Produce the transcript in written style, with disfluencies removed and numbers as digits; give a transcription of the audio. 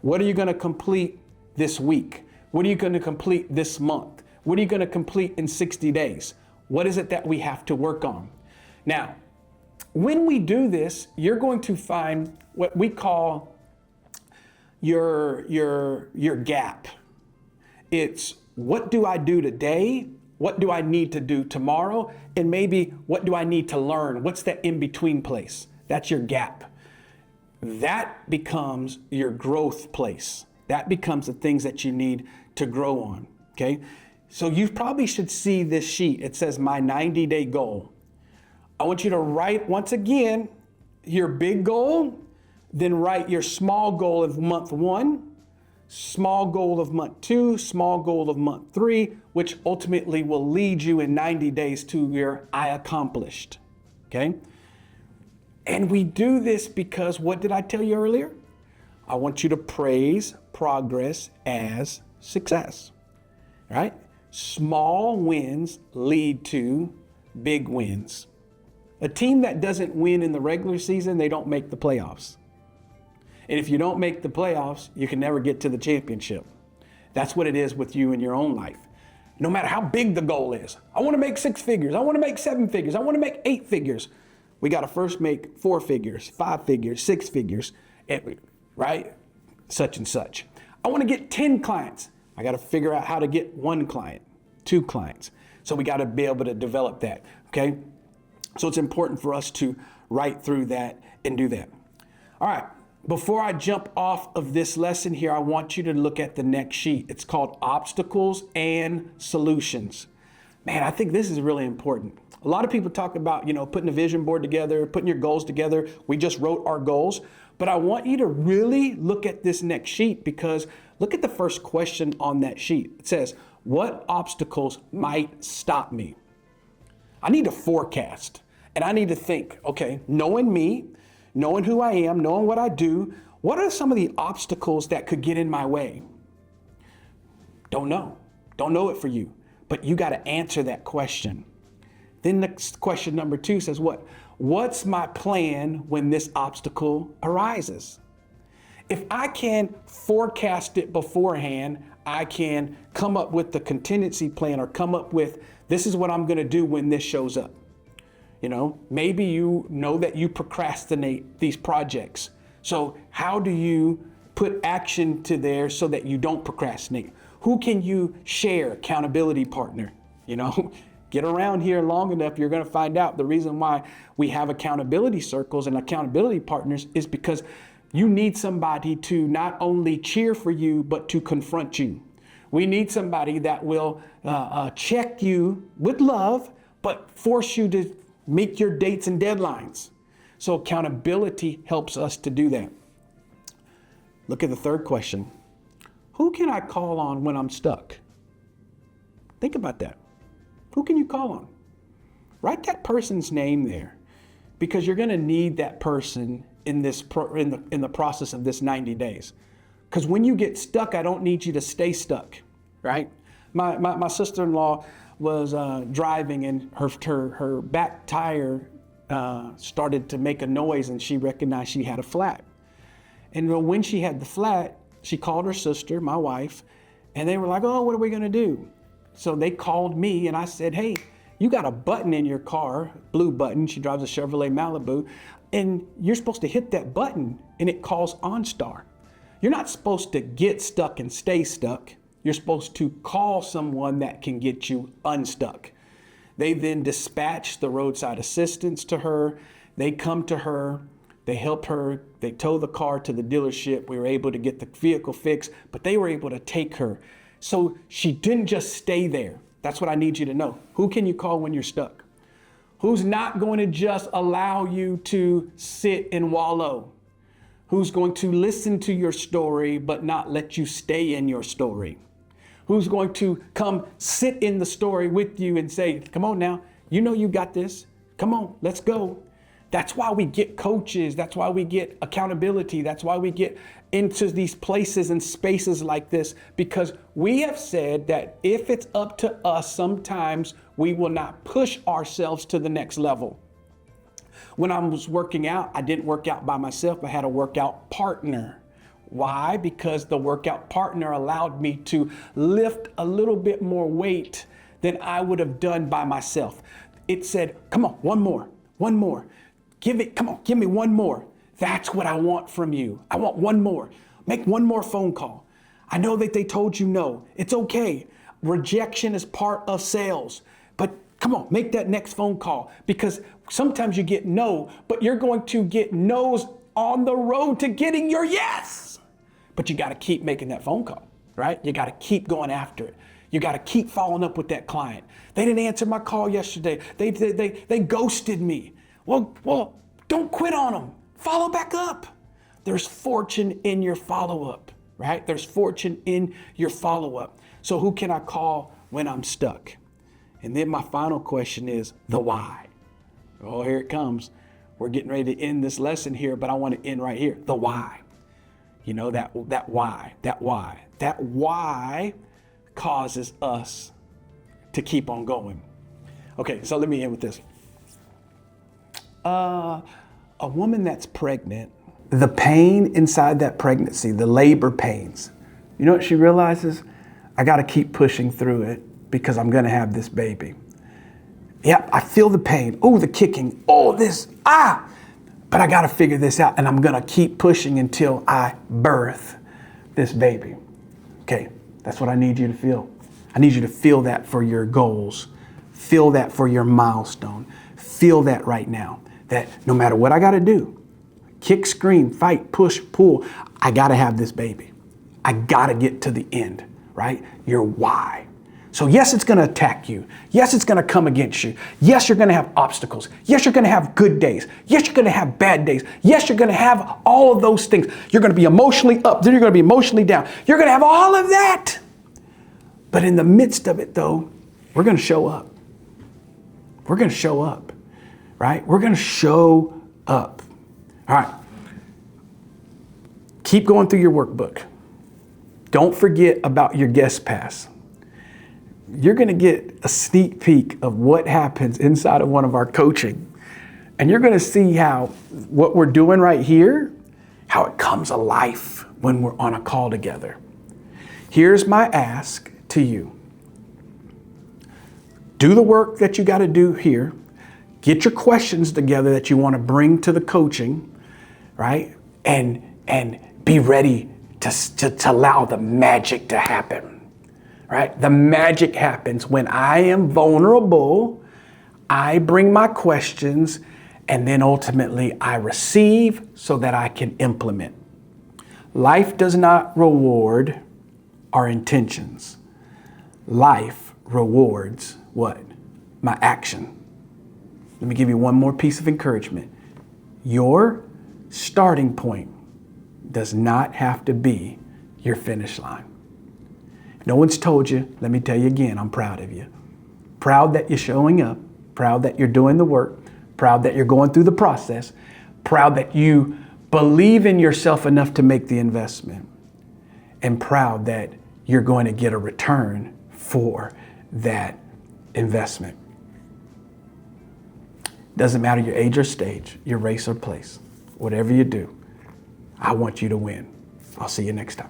What are you going to complete this week? What are you going to complete this month? What are you going to complete in 60 days? What is it that we have to work on? Now, when we do this, you're going to find what we call your gap. It's what do I do today? What do I need to do tomorrow? And maybe what do I need to learn? What's that in-between place? That's your gap. That becomes your growth place. That becomes the things that you need to grow on, okay? So you probably should see this sheet. It says my 90-day goal. I want you to write, once again, your big goal, then write your small goal of month 1, small goal of month 2, small goal of month 3, which ultimately will lead you in 90 days to your I accomplished, okay? And we do this because, what did I tell you earlier? I want you to praise progress as success, right? Small wins lead to big wins. A team that doesn't win in the regular season, they don't make the playoffs. And if you don't make the playoffs, you can never get to the championship. That's what it is with you in your own life. No matter how big the goal is. I want to make 6 figures. I want to make 7 figures. I want to make 8 figures. We got to first make 4 figures, 5 figures, 6 figures, right? Such and such. I want to get 10 clients. I got to figure out how to get 1 client, 2 clients. So we got to be able to develop that, okay? So it's important for us to write through that and do that. All right. Before I jump off of this lesson here, I want you to look at the next sheet. It's called Obstacles and Solutions. Man, I think this is really important. A lot of people talk about, putting a vision board together, putting your goals together. We just wrote our goals. But I want you to really look at this next sheet, because look at the first question on that sheet. It says, what obstacles might stop me? I need to forecast, and I need to think, okay, knowing me, knowing who I am, knowing what I do, what are some of the obstacles that could get in my way? Don't know. Don't know it for you, but you got to answer that question. Then next question number 2 says what? What's my plan when this obstacle arises? If I can forecast it beforehand, I can come up with the contingency plan, or come up with, this is what I'm going to do when this shows up. Maybe you know that you procrastinate these projects. So how do you put action to there so that you don't procrastinate? Who can you share? Accountability partner. Get around here long enough, you're going to find out the reason why we have accountability circles and accountability partners is because you need somebody to not only cheer for you, but to confront you. We need somebody that will check you with love, but force you to meet your dates and deadlines. So accountability helps us to do that. Look at the third question. Who can I call on when I'm stuck? Think about that. Who can you call on? Write that person's name there, because you're going to need that person in the process of this 90 days. Because when you get stuck, I don't need you to stay stuck, right? My sister-in-law was driving, and her back tire started to make a noise, and she recognized she had a flat. And when she had the flat, she called her sister, my wife, and they were like, oh, what are we going to do? So they called me, and I said, hey, you got a button in your car, blue button. She drives a Chevrolet Malibu, and you're supposed to hit that button, and it calls OnStar. You're not supposed to get stuck and stay stuck. You're supposed to call someone that can get you unstuck. They then dispatch the roadside assistance to her. They come to her. They help her. They tow the car to the dealership. We were able to get the vehicle fixed, but they were able to take her. So she didn't just stay there. That's what I need you to know. Who can you call when you're stuck? Who's not going to just allow you to sit and wallow? Who's going to listen to your story but not let you stay in your story? Who's going to come sit in the story with you and say, come on now, you know you got this. Come on, let's go. That's why we get coaches. That's why we get accountability. That's why we get into these places and spaces like this, because we have said that if it's up to us, sometimes we will not push ourselves to the next level. When I was working out, I didn't work out by myself. I had a workout partner. Why? Because the workout partner allowed me to lift a little bit more weight than I would have done by myself. It said, come on, one more. Come on, give me one more. That's what I want from you. I want one more. Make one more phone call. I know that they told you no. It's okay. Rejection is part of sales. But come on, make that next phone call, because sometimes you get no, but you're going to get no's on the road to getting your yes. But you got to keep making that phone call, right? You got to keep going after it. You got to keep following up with that client. They didn't answer my call yesterday. They ghosted me. Well, don't quit on them. Follow back up. There's fortune in your follow-up, right? There's fortune in your follow-up. So who can I call when I'm stuck? And then my final question is the why. Oh, here it comes. We're getting ready to end this lesson here, but I want to end right here. The why. You know, that why causes us to keep on going. Okay, so let me end with this. A woman that's pregnant, the pain inside that pregnancy, the labor pains, you know what she realizes? I got to keep pushing through it because I'm going to have this baby. Yep, I feel the pain. Oh, the kicking. Oh, this. But I got to figure this out, and I'm going to keep pushing until I birth this baby. Okay, that's what I need you to feel. I need you to feel that for your goals. Feel that for your milestone. Feel that right now, that no matter what I got to do, kick, scream, fight, push, pull, I got to have this baby. I got to get to the end, right? Your why. So yes, it's going to attack you. Yes, it's going to come against you. Yes, you're going to have obstacles. Yes, you're going to have good days. Yes, you're going to have bad days. Yes, you're going to have all of those things. You're going to be emotionally up, then you're going to be emotionally down. You're going to have all of that. But in the midst of it, though, we're going to show up. We're going to show up, right? We're going to show up. All right. Keep going through your workbook. Don't forget about your guest pass. You're going to get a sneak peek of what happens inside of one of our coaching. And you're going to see how what we're doing right here, how it comes alive when we're on a call together. Here's my ask to you. Do the work that you got to do here. Get your questions together that you want to bring to the coaching, right? And be ready to allow the magic to happen. Right? The magic happens when I am vulnerable, I bring my questions, and then ultimately I receive so that I can implement. Life does not reward our intentions. Life rewards what? My action. Let me give you one more piece of encouragement. Your starting point does not have to be your finish line. No one's told you. Let me tell you again, I'm proud of you. Proud that you're showing up. Proud that you're doing the work. Proud that you're going through the process. Proud that you believe in yourself enough to make the investment. And proud that you're going to get a return for that investment. Doesn't matter your age or stage, your race or place. Whatever you do, I want you to win. I'll see you next time.